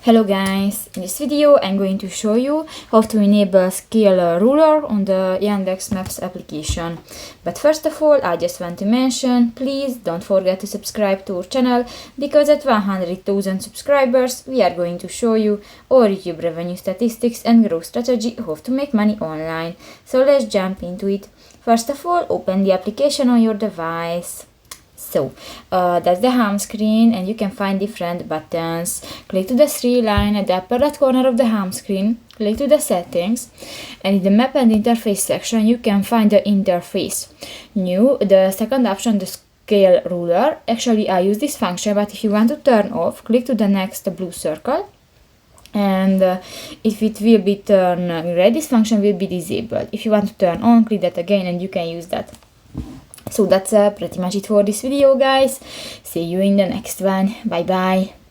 Hello guys, in this video I'm going to show you how to enable scale ruler on the Yandex Maps application. But first of all, I just want to mention, please don't forget to subscribe to our channel, because at 100,000 subscribers we are going to show you our YouTube revenue statistics and growth strategy, how to make money online. So let's jump into it. First of all, open the application on your device. So that's the home screen, and you can find different buttons. Click to the three line at the upper right corner of the home screen, click to the settings, and in the map and interface section you can find the interface. New, the second option, the scale ruler. Actually I use this function, but if you want to turn off, click to the next blue circle, and if it will be turned red, this function will be disabled. If you want to turn on, click that again and you can use that. So that's pretty much it for this video, guys. See you in the next one. Bye bye.